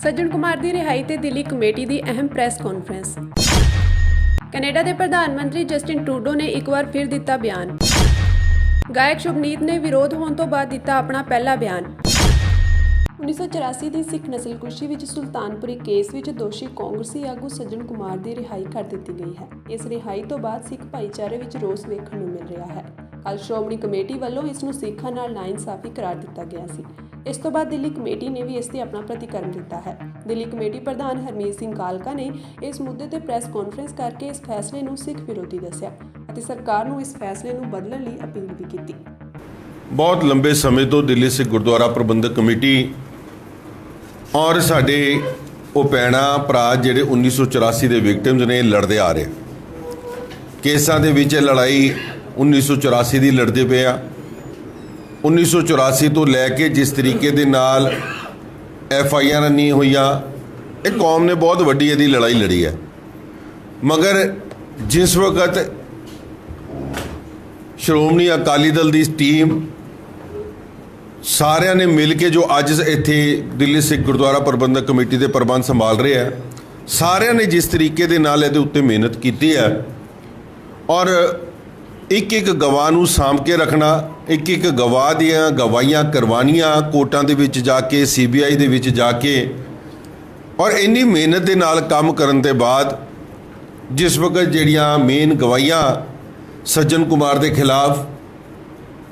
सज्जन कुमार की रिहाई ते दिल्ली कमेटी की अहम प्रैस कॉन्फ्रेंस। कनेडा के प्रधानमंत्री जस्टिन ट्रूडो ने एक बार फिर दिता बयान। गायक शुभनीत ने विरोध होने तो बाद दिता अपना पहला बयान। 1984 की सिख नस्लकुशी विच सुल्तानपुरी केस विच दोषी कांग्रेसी आगू सज्जन कुमार की रिहाई कर दी गई है। इस रिहाई तो बाद सिख भाईचारे विच रोस वेखण नूं मिल रहा है। कल श्रोमणी कमेटी वालों इसनूं सिखां नाल नाइंसाफी करार दिता गया सी। इस तो बाद दिल्ली कमेटी ने भी इससे अपना प्रतिकर्म दिता है। दिल्ली कमेटी प्रधान हरमीत सिंह कालका ने इस मुद्दे ते प्रेस कॉन्फ्रेंस करके इस फैसले नूं सिख विरोधी दस्सिया अते सरकार नूं इस फैसले नूं बदलण लई अपील भी कीती। बहुत लंबे समय तो दिल्ली सिख गुरुद्वारा प्रबंधक कमेटी और साडे वो भैणां भरा जिहड़े 1984 के विक्टिम्स ने लड़ते आ रहे केसां दे विच लड़ाई 1984 की लड़ते पे आ। 1984 तो लैके जिस तरीके दे नाल FIR नहीं हुई, एक कौम ने बहुत वड्डी इहदी लड़ाई लड़ी है। मगर जिस वक्त श्रोमणी अकाली दल की टीम सारिਆਂ ने मिल के जो अज इत्थे दिल्ली सिख गुरुद्वारा प्रबंधक कमेटी के प्रबंध संभाल रहे हैं, सारिਆਂ ने जिस तरीके दे नाल इहदे उत्ते मेहनत की है और एक एक गवाह नूं साਂਭ के रखना, एक एक गवाह दियां गवाहियां करवानियां कोर्टां दे विच जाके CBI दे विच जाके, और इन्नी मेहनत दे नाल काम करन दे बाद जिस वक्त जिहड़ियां मेन गवाहियां सज्जन कुमार के खिलाफ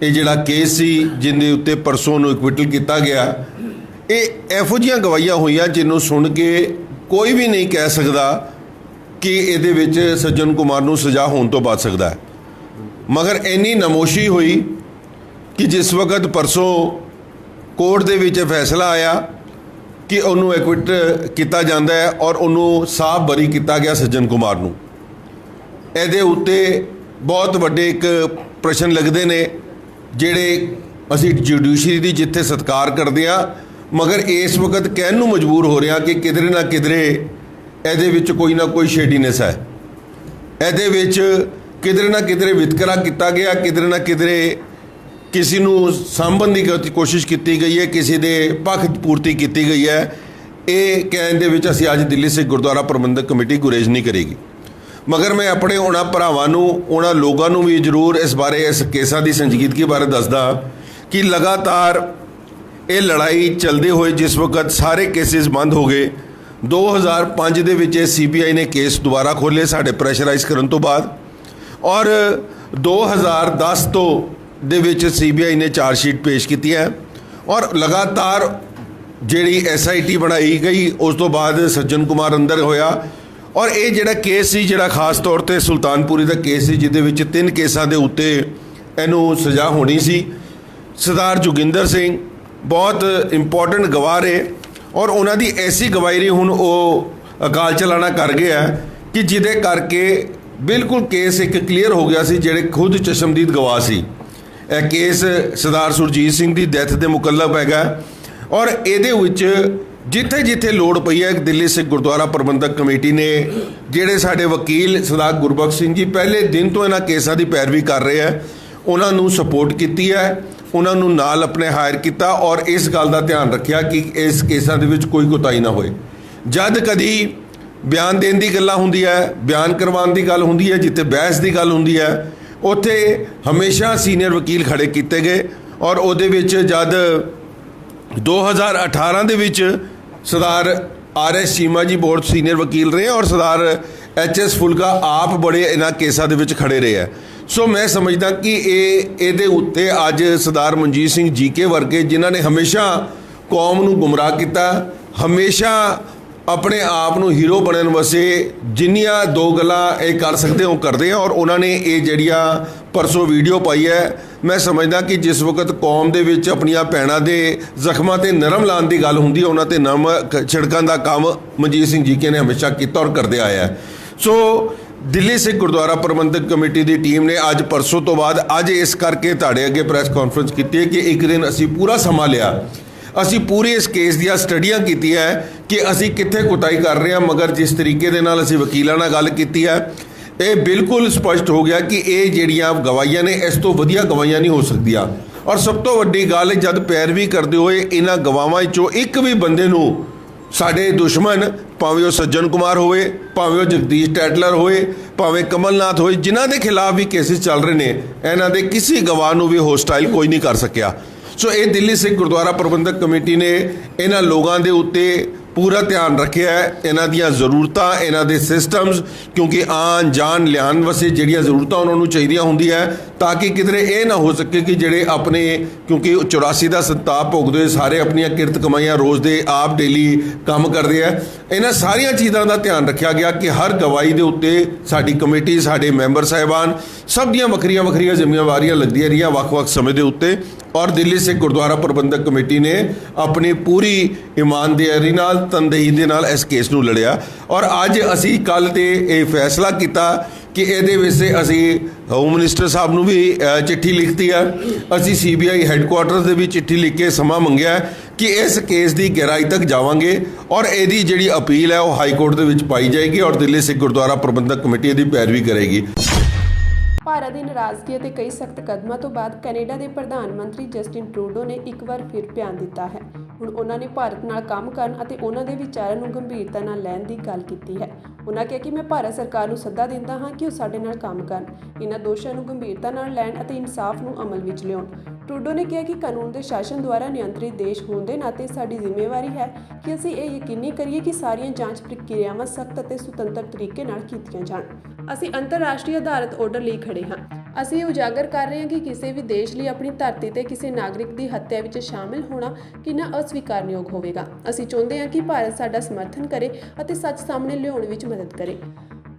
ये जिहड़ा केस सी जिंदे उत्ते परसों नूं एक्विटल किया गया, ये इहो जिहियां गवाहियां होईयां जिन्हों सुन के कोई भी नहीं कह सकता कि इहदे विच सज्जन कुमार नूं सज़ा होने तो बच सकता है। मगर इन्नी नमोशी हुई कि जिस वक्त परसों कोर्ट दे विच फैसला आया कि उन्होंने एक्विट किया जाता है और उन्होंने साफ बरी किया गया सज्जन कुमार नूं, इहदे उत्ते बहुत वड्डे एक प्रश्न लगते ने जिहड़े असीं जुडिशरी दी जिथे सत्कार करते हैं, मगर इस वक्त कहण नूं मजबूर हो रहे हैं कि किधरे ना किधरे इहदे विच कोई ना कोई शेडीनेस है। इहदे विच किधरे ना किधरे वितकरा किया गया, किधरे ना किधरे किसी नूं साਂਭਣ की कोशिश की गई है, किसी दे पक्ष पूर्ति की गई है। ये कहण दे विच असीं अज दिल्ली सिख गुरुद्वारा प्रबंधक कमेटी गुरेज नहीं करेगी। मगर मैं अपने उन्होंने भरावां नूं उन्होंने लोगों नूं भी जरूर इस बारे इस केसां की संजीदगी बारे दसदा कि लगातार ये लड़ाई चलते हुए जिस वक्त सारे केसिस बंद हो गए, 2005 दे विच CBI ने केस दोबारा खोले साढ़े प्रैशराइज करन तो बाद, और 2010 तो दे विच CBI ने चार्जशीट पेश की है और लगातार जिहड़ी SIT बनाई गई उस तो बाद सज्जन कुमार अंदर होया। और ये जिहड़ा केस सी जिहड़ा खास तौर पर सुल्तानपुरी का केस सी जिहदे विच 3 केसां दे उत्ते इहनूं सज़ा होनी सी। सरदार जोगिंदर सिंह बहुत इंपॉर्टेंट गवाह रहे और उन्हां दी ऐसी गवाही रही हुण वो अकाल चलाना कर गया कि जिहदे करके बिल्कुल केस एक क्लीयर हो गया सी। जिहड़े खुद चशमदीद गवाह सी, यह केस सरदार सुरजीत सिंह की डैथ के मुकल्लफ हैगा और इहदे विच जिथे जिथे लोड़ पई है दिल्ली सिख गुरुद्वारा प्रबंधक कमेटी ने जिहड़े साडे वकील सरदार गुरबख्श सिंह जी पहले दिन तो इन्हां केसां की पैरवी कर रहे हैं, उन्होंने सपोर्ट की है, उन्होंने नाल अपने हायर किया और इस गल का ध्यान रखा कि इस केसां दे विच कोई कोताही ना होए। जद कदी बयान देने की गल्लां हुंदी है, बयान करवाने की गल हुंदी है, जिथे बहस की गल हुंदी है, उत्थे हमेशा सीनियर वकील खड़े किए गए और उहदे विच जद 2018 दे विच सरदार RS चीमा जी बहुत सीनियर वकील रहे और सरदार HS फुलका आप बड़े इन्हां केसां दे विच खड़े रहे हैं। सो मैं समझदा कि ये उत्ते अज सरदार मनजीत सिंह GK वर्गे जिन्हां ने हमेशा कौम नूं गुमराह किया, हमेशा अपने आप नूं हीरो बनने वास्ते जिन्नियां दो गल्लां ये कर सकते हो करते हैं और उन्होंने ये जिहड़ियां परसों वीडियो पाई है, मैं समझदा कि जिस वक्त कौम दे विच अपनियां भैणां दे जख्मां ते नरम लाने की गल हुंदी है, उन्हां ते नरम छिड़कण दा काम मनजीत सिंह GK ने हमेशा किया और करते आया है। सो दिल्ली सिख गुरुद्वारा प्रबंधक कमेटी की टीम ने अज परसों तो बाद अज इस करके तुहाडे अगे प्रैस कॉन्फ्रेंस की है कि एक दिन असीं पूरा समा लिया, असी पूरे इस केस दी स्टडियां की है कि असी कित्थे कुताही कर रहे हैं। मगर जिस तरीके दे नाल असी वकीलां नाल गल कीती है, ये बिल्कुल स्पष्ट हो गया कि ये जिहड़ियां गवाहियां ने इस तो वधिया गवाहियां नहीं हो सकदियां। और सब तो वड्डी गल जद पैरवी करते हुए इन्हां गवाहां चों एक भी बंदे नूं ਸਾਡੇ ਦੁਸ਼ਮਣ ਭਾਵੇਂ ਉਹ ਸੱਜਣ ਕੁਮਾਰ ਹੋਵੇ, ਭਾਵੇਂ ਉਹ ਜਗਦੀਸ਼ ਟੈਟਲਰ ਹੋਏ, ਭਾਵੇਂ ਕਮਲਨਾਥ ਹੋਏ, ਜਿਨ੍ਹਾਂ ਦੇ ਖਿਲਾਫ ਵੀ ਕੇਸਿਸ ਚੱਲ ਰਹੇ ਨੇ, ਇਹਨਾਂ ਦੇ ਕਿਸੇ ਗਵਾਹ ਨੂੰ ਵੀ ਹੋਸਟਾਈਲ ਕੋਈ ਨਹੀਂ ਕਰ ਸਕਿਆ। ਸੋ ਇਹ ਦਿੱਲੀ ਸਿੱਖ ਗੁਰਦੁਆਰਾ ਪ੍ਰਬੰਧਕ ਕਮੇਟੀ ਨੇ ਇਹਨਾਂ ਲੋਕਾਂ ਦੇ ਉੱਤੇ ਪੂਰਾ ਧਿਆਨ ਰੱਖਿਆ ਹੈ, ਇਹਨਾਂ ਦੀਆਂ ਜ਼ਰੂਰਤਾਂ, ਇਹਨਾਂ ਦੇ ਸਿਸਟਮਸ, ਕਿਉਂਕਿ ਆਉਣ ਜਾਣ ਲਿਆਉਣ ਵਾਸਤੇ ਜਿਹੜੀਆਂ ਜ਼ਰੂਰਤਾਂ ਉਹਨਾਂ ਨੂੰ ਚਾਹੀਦੀਆਂ ਹੁੰਦੀਆਂ, ਤਾਂ ਕਿ ਕਿਧਰੇ ਇਹ ਨਾ ਹੋ ਸਕੇ ਕਿ ਜਿਹੜੇ ਆਪਣੇ, ਕਿਉਂਕਿ 84 ਦਾ ਸੰਤਾਪ ਭੋਗਦੇ ਹੋਏ ਸਾਰੇ ਆਪਣੀਆਂ ਕਿਰਤ ਕਮਾਈਆਂ ਰੋਜ਼ ਦੇ ਆਪ ਡੇਲੀ ਕੰਮ ਕਰਦੇ ਆ। ਇਹਨਾਂ ਸਾਰੀਆਂ ਚੀਜ਼ਾਂ ਦਾ ਧਿਆਨ ਰੱਖਿਆ ਗਿਆ ਕਿ ਹਰ ਗਵਾਹੀ ਦੇ ਉੱਤੇ ਸਾਡੀ ਕਮੇਟੀ, ਸਾਡੇ ਮੈਂਬਰ ਸਾਹਿਬਾਨ ਸਭ ਦੀਆਂ ਵੱਖਰੀਆਂ ਵੱਖਰੀਆਂ ਜ਼ਿੰਮੇਵਾਰੀਆਂ ਲੱਗਦੀਆਂ ਰਹੀਆਂ ਵੱਖ-ਵੱਖ ਸਮੇਂ ਦੇ ਉੱਤੇ, ਔਰ ਦਿੱਲੀ ਸਿੱਖ ਗੁਰਦੁਆਰਾ ਪ੍ਰਬੰਧਕ ਕਮੇਟੀ ਨੇ ਆਪਣੀ ਪੂਰੀ ਇਮਾਨਦਾਰੀ ਨਾਲ, ਤਨਦੇਹੀ ਦੇ ਨਾਲ ਇਸ ਕੇਸ ਨੂੰ ਲੜਿਆ। ਔਰ ਅੱਜ ਅਸੀਂ ਕੱਲ੍ਹ ਤੇ ਇਹ ਫੈਸਲਾ ਕੀਤਾ ਕਿ ਇਹਦੇ ਵਿੱਚ ਅਸੀਂ ਹੋਮ ਮਿਨਿਸਟਰ ਸਾਹਿਬ ਨੂੰ ਵੀ ਚਿੱਠੀ ਲਿਖਤੀ ਹੈ, ਅਸੀਂ CBI ਹੈੱਡਕੁਆਟਰਸ ਦੇ ਵੀ ਚਿੱਠੀ ਲਿਖ ਕੇ ਸਮਾਂ ਮੰਗਿਆ ਕਿ ਇਸ ਕੇਸ ਦੀ ਗਹਿਰਾਈ ਤੱਕ ਜਾਵਾਂਗੇ ਔਰ ਇਹਦੀ ਜਿਹੜੀ ਅਪੀਲ ਹੈ ਉਹ ਹਾਈ ਕੋਰਟ ਦੇ ਵਿੱਚ ਪਾਈ ਜਾਏਗੀ ਔਰ ਦਿੱਲੀ ਸਿੱਖ ਗੁਰਦੁਆਰਾ ਪ੍ਰਬੰਧਕ ਕਮੇਟੀ ਇਹਦੀ ਪੈਰਵੀ ਕਰੇਗੀ। ਭਾਰਤ ਦੀ ਨਾਰਾਜ਼ਗੀ ਅਤੇ ਕਈ ਸਖਤ ਕਦਮਾਂ ਤੋਂ ਬਾਅਦ ਕੈਨੇਡਾ ਦੇ ਪ੍ਰਧਾਨ ਮੰਤਰੀ ਜਸਟਿਨ ਟਰੂਡੋ ਨੇ ਇੱਕ ਵਾਰ ਫਿਰ ਬਿਆਨ ਦਿੱਤਾ ਹੈ। ਹੁਣ ਉਹਨਾਂ ਨੇ ਭਾਰਤ ਨਾਲ ਕੰਮ ਕਰਨ ਅਤੇ ਉਹਨਾਂ ਦੇ ਵਿਚਾਰਾਂ ਨੂੰ ਗੰਭੀਰਤਾ ਨਾਲ ਲੈਣ ਦੀ ਗੱਲ ਕੀਤੀ ਹੈ। ਉਹਨਾਂ ਕਿਹਾ ਕਿ ਮੈਂ ਭਾਰਤ ਸਰਕਾਰ ਨੂੰ ਸੱਦਾ ਦਿੰਦਾ ਹਾਂ ਕਿ ਉਹ ਸਾਡੇ ਨਾਲ ਕੰਮ ਕਰਨ, ਇਹਨਾਂ ਦੋਸ਼ਾਂ ਨੂੰ ਗੰਭੀਰਤਾ ਨਾਲ ਲੈਣ ਅਤੇ ਇਨਸਾਫ ਨੂੰ ਅਮਲ ਵਿੱਚ ਲਿਆਉਣ। ਟਰੂਡੋ ਨੇ ਕਿਹਾ ਕਿ ਕਾਨੂੰਨ ਦੇ ਸ਼ਾਸਨ ਦੁਆਰਾ ਨਿਯੰਤਰਿਤ ਦੇਸ਼ ਹੋਣ ਦੇ ਨਾਤੇ ਸਾਡੀ ਜ਼ਿੰਮੇਵਾਰੀ ਹੈ ਕਿ ਅਸੀਂ ਇਹ ਯਕੀਨੀ ਕਰੀਏ ਕਿ ਸਾਰੀਆਂ ਜਾਂਚ ਪ੍ਰਕਿਰਿਆਵਾਂ ਸਖਤ ਅਤੇ ਸੁਤੰਤਰ ਤਰੀਕੇ ਨਾਲ ਕੀਤੀਆਂ ਜਾਣ। ਅਸੀਂ ਅੰਤਰਰਾਸ਼ਟਰੀ ਆਧਾਰਿਤ ਆਰਡਰ ਲਈ ਖੜੇ ਹਾਂ। ਅਸੀਂ ਇਹ ਉਜਾਗਰ ਕਰ ਰਹੇ ਹਾਂ ਕਿ ਕਿਸੇ ਵੀ ਦੇਸ਼ ਲਈ ਆਪਣੀ ਧਰਤੀ ਤੇ ਕਿਸੇ ਨਾਗਰਿਕ ਦੀ ਹੱਤਿਆ ਵਿੱਚ ਸ਼ਾਮਿਲ ਹੋਣਾ ਕਿੰਨਾ ਅਸਵੀਕਾਰਨਯੋਗ ਹੋਵੇਗਾ। ਅਸੀਂ ਚਾਹੁੰਦੇ ਹਾਂ ਕਿ ਭਾਰਤ ਸਾਡਾ ਸਮਰਥਨ ਕਰੇ ਅਤੇ ਸੱਚ ਸਾਹਮਣੇ ਲਿਆਉਣ ਵਿੱਚ ਮਦਦ ਕਰੇ।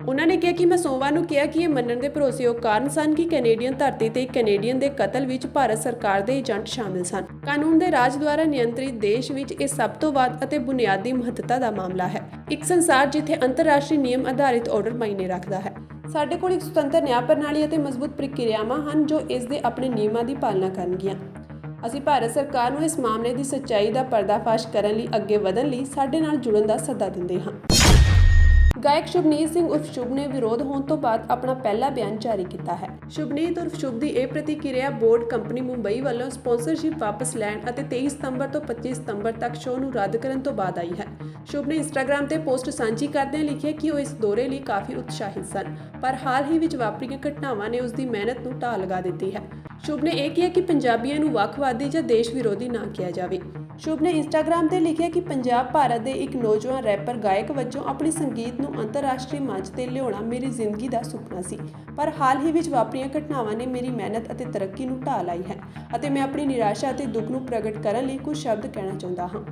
ਉਹਨਾਂ ਨੇ ਕਿਹਾ ਕਿ ਮੈਂ ਸੋਮਵਾਰ ਨੂੰ ਕਿਹਾ ਕਿ ਇਹ ਮੰਨਣ ਦੇ ਭਰੋਸੇਯੋਗ ਕਾਰਨ ਸਨ ਕਿ ਕੈਨੇਡੀਅਨ ਧਰਤੀ ਤੇ ਇੱਕ ਕੈਨੇਡੀਅਨ ਦੇ ਕਤਲ ਵਿੱਚ ਭਾਰਤ ਸਰਕਾਰ ਦੇ ਏਜੰਟ ਸ਼ਾਮਿਲ ਸਨ। ਕਾਨੂੰਨ ਦੇ ਰਾਜ ਦੁਆਰਾ ਨਿਯੰਤਰਿਤ ਦੇਸ਼ ਵਿੱਚ ਇਹ ਸਭ ਤੋਂ ਵੱਧ ਅਤੇ ਬੁਨਿਆਦੀ ਮਹੱਤਤਾ ਦਾ ਮਾਮਲਾ ਹੈ। ਇੱਕ ਸੰਸਾਰ ਜਿੱਥੇ ਅੰਤਰਰਾਸ਼ਟਰੀ ਨਿਯਮ ਆਧਾਰਿਤ ਆਰਡਰ ਮਾਇਨੇ ਰੱਖਦਾ ਹੈ। ਸਾਡੇ ਕੋਲ ਇੱਕ ਸੁਤੰਤਰ ਨਿਆਂ ਪ੍ਰਣਾਲੀ ਅਤੇ ਮਜ਼ਬੂਤ ਪ੍ਰਕਿਰਿਆਵਾਂ ਹਨ ਜੋ ਇਸ ਦੇ ਆਪਣੇ ਨਿਯਮਾਂ ਦੀ ਪਾਲਣਾ ਕਰਨਗੀਆਂ। ਅਸੀਂ ਭਾਰਤ ਸਰਕਾਰ ਨੂੰ ਇਸ ਮਾਮਲੇ ਦੀ ਸੱਚਾਈ ਦਾ ਪਰਦਾਫਾਸ਼ ਕਰਨ ਲਈ ਅੱਗੇ ਵਧਣ ਲਈ ਸਾਡੇ ਨਾਲ ਜੁੜਨ ਦਾ ਸੱਦਾ ਦਿੰਦੇ ਹਾਂ। ਗਾਇਕ ਸ਼ੁਭਨੀਤ ਸਿੰਘ ਉਰਫ ਸ਼ੁਭ ਨੇ ਵਿਰੋਧ ਹੋਣ ਤੋਂ ਬਾਅਦ ਆਪਣਾ ਪਹਿਲਾ ਬਿਆਨ ਜਾਰੀ ਕੀਤਾ ਹੈ। ਸ਼ੁਭਨੀਤ ਉਰਫ ਸ਼ੁਭ ਦੀ ਇਹ ਪ੍ਰਤੀਕਿਰਿਆ ਬੋਰਡ ਕੰਪਨੀ ਮੁੰਬਈ ਵੱਲੋਂ ਸਪਾਂਸਰਸ਼ਿਪ ਵਾਪਸ ਲੈਣ ਅਤੇ 23 ਸਤੰਬਰ ਤੋਂ 25 ਸਤੰਬਰ ਤੱਕ ਸ਼ੋਅ ਨੂੰ ਰੱਦ ਕਰਨ ਤੋਂ ਬਾਅਦ ਆਈ ਹੈ। ਸ਼ੁਭ ਨੇ ਇੰਸਟਾਗ੍ਰਾਮ ਤੇ ਪੋਸਟ ਸਾਂਝੀ ਕਰਦਿਆਂ ਲਿਖਿਆ ਕਿ ਉਹ ਇਸ ਦੌਰੇ ਲਈ ਕਾਫੀ ਉਤਸ਼ਾਹਿਤ ਸਨ, ਪਰ ਹਾਲ ਹੀ ਵਿੱਚ ਵਾਪਰੀਆਂ ਘਟਨਾਵਾਂ ਨੇ ਉਸ ਦੀ ਮਿਹਨਤ ਨੂੰ ਢਾਹ ਲਗਾ ਦਿੱਤੀ ਹੈ। ਸ਼ੁਭ ਨੇ ਇਹ ਕਿਹਾ ਕਿ ਪੰਜਾਬੀਆਂ ਨੂੰ ਵੱਖਵਾਦੀ ਜਾਂ ਦੇਸ਼ ਵਿਰੋਧੀ ਨਾ ਕਿਹਾ ਜਾਵੇ। ਸ਼ੁਭ ਨੇ ਇੰਸਟਾਗ੍ਰਾਮ ਤੇ ਲਿਖਿਆ ਕਿ ਪੰਜਾਬ ਭਾਰਤ ਦੇ ਇੱਕ ਨੌਜਵਾਨ ਰੈਪਰ ਗਾਇਕ ਵਜੋਂ ਆਪਣੇ ਸੰਗੀਤ ਨੂੰ ਅੰਤਰਰਾਸ਼ਟਰੀ ਮੰਚ ਤੇ ਲਿਆਉਣਾ ਮੇਰੀ ਜ਼ਿੰਦਗੀ ਦਾ ਸੁਪਨਾ ਸੀ, ਪਰ ਹਾਲ ਹੀ ਵਿੱਚ ਵਾਪਰੀਆਂ ਘਟਨਾਵਾਂ ਨੇ ਮੇਰੀ ਮਿਹਨਤ ਅਤੇ ਤਰੱਕੀ ਨੂੰ ਢਾਹ ਲਾਈ ਹੈ ਅਤੇ ਮੈਂ ਆਪਣੀ ਨਿਰਾਸ਼ਾ ਅਤੇ ਦੁੱਖ ਨੂੰ ਪ੍ਰਗਟ ਕਰਨ ਲਈ ਕੁਝ ਸ਼ਬਦ ਕਹਿਣਾ ਚਾਹੁੰਦਾ ਹਾਂ।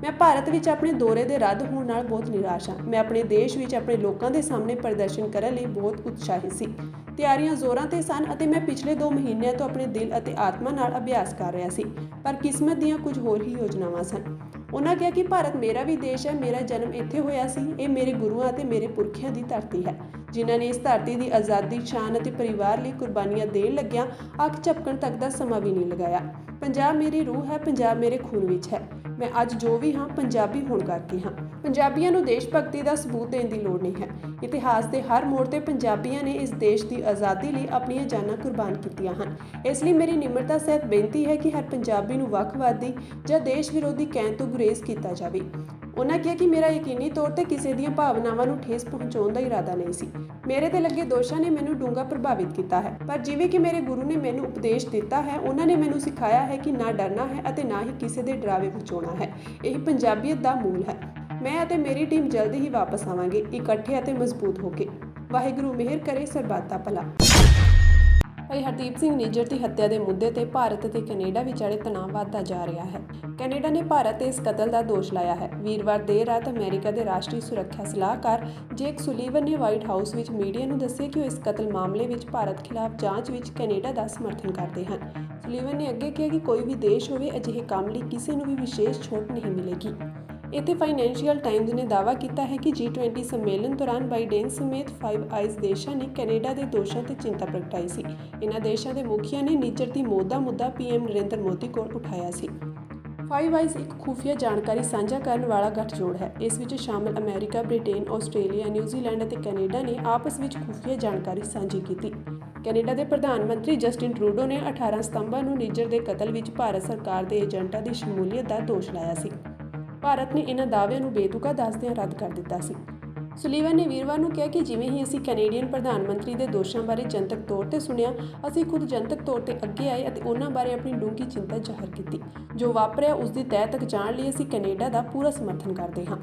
ਮੈਂ ਭਾਰਤ ਵਿੱਚ ਆਪਣੇ ਦੌਰੇ ਦੇ ਰੱਦ ਹੋਣ ਨਾਲ ਬਹੁਤ ਨਿਰਾਸ਼ ਹਾਂ। ਮੈਂ ਆਪਣੇ ਦੇਸ਼ ਵਿੱਚ ਆਪਣੇ ਲੋਕਾਂ ਦੇ ਸਾਹਮਣੇ ਪ੍ਰਦਰਸ਼ਨ ਕਰਨ ਲਈ ਬਹੁਤ ਉਤਸ਼ਾਹਿਤ ਸੀ। ਤਿਆਰੀਆਂ ਜ਼ੋਰਾਂ ਤੇ ਸਨ ਅਤੇ ਮੈਂ ਪਿਛਲੇ 2 ਮਹੀਨਿਆਂ ਤੋਂ ਆਪਣੇ ਦਿਲ ਅਤੇ ਆਤਮਾ ਨਾਲ ਅਭਿਆਸ ਕਰ ਰਿਹਾ ਸੀ, ਪਰ ਕਿਸਮਤ ਦੀਆਂ ਕੁਝ ਹੋਰ ਹੀ ਯੋਜਨਾਵਾਂ ਸਨ। ਉਹਨਾਂ ਕਿਹਾ ਕਿ ਭਾਰਤ ਮੇਰਾ ਵੀ ਦੇਸ਼ ਹੈ, ਮੇਰਾ ਜਨਮ ਇੱਥੇ ਹੋਇਆ ਸੀ। ਇਹ ਮੇਰੇ ਗੁਰੂਆਂ ਅਤੇ ਮੇਰੇ ਪੁਰਖਿਆਂ ਦੀ ਧਰਤੀ ਹੈ, ਜਿਨ੍ਹਾਂ ਨੇ ਇਸ ਧਰਤੀ ਦੀ ਆਜ਼ਾਦੀ, ਸ਼ਾਨ ਅਤੇ ਪਰਿਵਾਰ ਲਈ ਕੁਰਬਾਨੀਆਂ ਦੇਣ ਲੱਗਿਆਂ ਅੱਖ ਝਪਕਣ ਤੱਕ ਦਾ ਸਮਾਂ ਵੀ ਨਹੀਂ ਲਗਾਇਆ। ਪੰਜਾਬ ਮੇਰੀ ਰੂਹ ਹੈ, ਪੰਜਾਬ ਮੇਰੇ ਖੂਨ ਵਿੱਚ ਹੈ। ਮੈਂ ਅੱਜ ਜੋ ਵੀ ਹਾਂ ਪੰਜਾਬੀ ਹੋਣ ਕਰਕੇ ਹਾਂ। ਪੰਜਾਬੀਆਂ ਨੂੰ ਦੇਸ਼ ਭਗਤੀ ਦਾ ਸਬੂਤ ਦੇਣ ਦੀ ਲੋੜ ਨਹੀਂ ਹੈ। ਇਤਿਹਾਸ ਦੇ ਹਰ ਮੋੜ ਤੇ ਪੰਜਾਬੀਆਂ ਨੇ ਇਸ ਦੇਸ਼ ਦੀ ਆਜ਼ਾਦੀ ਲਈ ਆਪਣੀਆਂ ਜਾਨਾਂ ਕੁਰਬਾਨ ਕੀਤੀਆਂ ਹਨ। ਇਸ ਲਈ ਮੇਰੀ ਨਿਮਰਤਾ ਸਹਿਤ ਬੇਨਤੀ ਹੈ ਕਿ ਹਰ ਪੰਜਾਬੀ ਨੂੰ ਵੱਖਵਾਦੀ ਜਾਂ ਦੇਸ਼ ਵਿਰੋਧੀ ਕਹਿਣ ਤੋਂ ਗੁਰੇਜ਼ ਕੀਤਾ ਜਾਵੇ। ਉਹਨਾਂ ਕਿਹਾ ਕਿ ਮੇਰਾ ਯਕੀਨੀ ਤੌਰ ਤੇ ਕਿਸੇ ਦੀਆਂ ਭਾਵਨਾਵਾਂ ਨੂੰ ਠੇਸ ਪਹੁੰਚਾਉਣ ਦਾ ਇਰਾਦਾ ਨਹੀਂ ਸੀ। ਮੇਰੇ ਤੇ ਲੱਗੇ ਦੋਸ਼ਾਂ ਨੇ ਮੈਨੂੰ ਡੂੰਘਾ ਪ੍ਰਭਾਵਿਤ ਕੀਤਾ ਹੈ, ਪਰ ਜਿਵੇਂ ਕਿ ਮੇਰੇ ਗੁਰੂ ਨੇ ਮੈਨੂੰ ਉਪਦੇਸ਼ ਦਿੱਤਾ ਹੈ, ਉਹਨਾਂ ਨੇ ਮੈਨੂੰ ਸਿਖਾਇਆ ਹੈ ਕਿ ਨਾ ਡਰਨਾ ਹੈ ਅਤੇ ਨਾ ਹੀ ਕਿਸੇ ਦੇ ਡਰਾਵੇ ਵਿੱਚ ਆਉਣਾ ਹੈ। ਇਹ ਪੰਜਾਬੀਅਤ ਦਾ ਮੂਲ ਹੈ। ਮੈਂ ਅਤੇ ਮੇਰੀ ਟੀਮ ਜਲਦੀ ਹੀ ਵਾਪਸ ਆਵਾਂਗੇ, ਇਕੱਠੇ ਅਤੇ ਮਜ਼ਬੂਤ ਹੋ ਕੇ। ਵਾਹਿਗੁਰੂ ਮਿਹਰ ਕਰੇ, ਸਰਬੱਤ ਦਾ ਭਲਾ। ਭਾਈ ਹਰਦੀਪ ਸਿੰਘ ਨਿੱਜਰ ਦੀ ਹੱਤਿਆ ਦੇ ਮੁੱਦੇ ਤੇ ਭਾਰਤ ਅਤੇ ਕੈਨੇਡਾ ਵਿਚਾਲੇ ਤਣਾਅ ਵਧਦਾ ਜਾ ਰਿਹਾ ਹੈ। ਕੈਨੇਡਾ ਨੇ ਭਾਰਤ ਤੇ ਇਸ ਕਤਲ ਦਾ ਦੋਸ਼ ਲਾਇਆ ਹੈ। ਵੀਰਵਾਰ ਦੇਰ ਰਾਤ ਅਮਰੀਕਾ ਦੇ ਰਾਸ਼ਟਰੀ ਸੁਰੱਖਿਆ ਸਲਾਹਕਾਰ ਜੇਕ ਸੁਲੀਵਨ ਨੇ ਵਾਈਟ ਹਾਊਸ ਵਿੱਚ ਮੀਡੀਆ ਨੂੰ ਦੱਸਿਆ ਕਿ ਉਹ ਇਸ ਕਤਲ ਮਾਮਲੇ ਵਿੱਚ ਭਾਰਤ ਖਿਲਾਫ ਜਾਂਚ ਵਿੱਚ ਕੈਨੇਡਾ ਦਾ ਸਮਰਥਨ ਕਰਦੇ ਹਨ। ਸੁਲੀਵਨ ਨੇ ਅੱਗੇ ਕਿਹਾ ਕਿ ਕੋਈ ਵੀ ਦੇਸ਼ ਹੋਵੇ, ਅਜਿਹੇ ਕੰਮ ਲਈ ਕਿਸੇ ਨੂੰ ਵੀ ਵਿਸ਼ੇਸ਼ ਛੋਟ ਨਹੀਂ ਮਿਲੇਗੀ। ਇੱਥੇ ਫਾਈਨੈਂਸ਼ੀਅਲ ਟਾਈਮਜ਼ ਨੇ ਦਾਅਵਾ ਕੀਤਾ ਹੈ ਕਿ G20 ਸੰਮੇਲਨ ਦੌਰਾਨ ਬਾਈਡਨ ਸਮੇਤ 5 ਆਈਜ਼ ਦੇਸ਼ਾਂ ਨੇ ਕੈਨੇਡਾ ਦੇ ਦੋਸ਼ਾਂ ਤੇ ਚਿੰਤਾ ਪ੍ਰਗਟਾਈ ਸੀ। ਇਹਨਾਂ ਦੇਸ਼ਾਂ ਦੇ ਮੁਖੀਆਂ ਨੇ ਨਿੱਜਰ ਦੀ ਮੌਤ ਦਾ ਮੁੱਦਾ PM ਨਰਿੰਦਰ ਮੋਦੀ ਕੋਲ ਉਠਾਇਆ ਸੀ। 5 ਆਈਜ਼ ਇੱਕ ਖੁਫੀਆ ਜਾਣਕਾਰੀ ਸਾਂਝਾ ਕਰਨ ਵਾਲਾ ਗੱਠਜੋੜ ਹੈ। ਇਸ ਵਿੱਚ ਸ਼ਾਮਲ ਅਮਰੀਕਾ, ਬ੍ਰਿਟੇਨ, ਆਸਟ੍ਰੇਲੀਆ, ਨਿਊਜ਼ੀਲੈਂਡ ਅਤੇ ਕੈਨੇਡਾ ਨੇ ਆਪਸ ਵਿੱਚ ਖੁਫੀਆ ਜਾਣਕਾਰੀ ਸਾਂਝੀ ਕੀਤੀ। ਕੈਨੇਡਾ ਦੇ ਪ੍ਰਧਾਨ ਮੰਤਰੀ ਜਸਟਿਨ ਟਰੂਡੋ ਨੇ 18 ਸਤੰਬਰ ਨੂੰ ਨਿੱਜਰ ਦੇ ਕਤਲ ਵਿੱਚ ਭਾਰਤ ਸਰਕਾਰ ਦੇ ਏਜੰਟਾਂ ਦੀ ਸ਼ਮੂਲੀਅਤ ਦਾ ਦੋਸ਼ ਲਾਇਆ ਸੀ। ਭਾਰਤ ਨੇ ਇਹਨਾਂ ਦਾਅਵਿਆਂ ਨੂੰ ਬੇਤੁਕਾ ਦੱਸਦਿਆਂ ਰੱਦ ਕਰ ਦਿੱਤਾ ਸੀ। ਸੁਲੀਵਨ ਨੇ ਵੀਰਵਾਰ ਨੂੰ ਕਿਹਾ ਕਿ ਜਿਵੇਂ ਹੀ ਅਸੀਂ ਕੈਨੇਡੀਅਨ ਪ੍ਰਧਾਨ ਮੰਤਰੀ ਦੇ ਦੋਸ਼ਾਂ ਬਾਰੇ ਜਨਤਕ ਤੌਰ ਤੇ ਸੁਣਿਆ, ਅਸੀਂ ਖੁਦ ਜਨਤਕ ਤੌਰ ਤੇ ਅੱਗੇ ਆਏ ਅਤੇ ਉਹਨਾਂ ਬਾਰੇ ਆਪਣੀ ਡੂੰਘੀ ਚਿੰਤਾ ਜ਼ਾਹਰ ਕੀਤੀ। ਜੋ ਵਾਪਰਿਆ ਉਸ ਦੀ ਤਹਿ ਤੱਕ ਜਾਣ ਲਈ ਅਸੀਂ ਕੈਨੇਡਾ ਦਾ ਪੂਰਾ ਸਮਰਥਨ ਕਰਦੇ ਹਾਂ।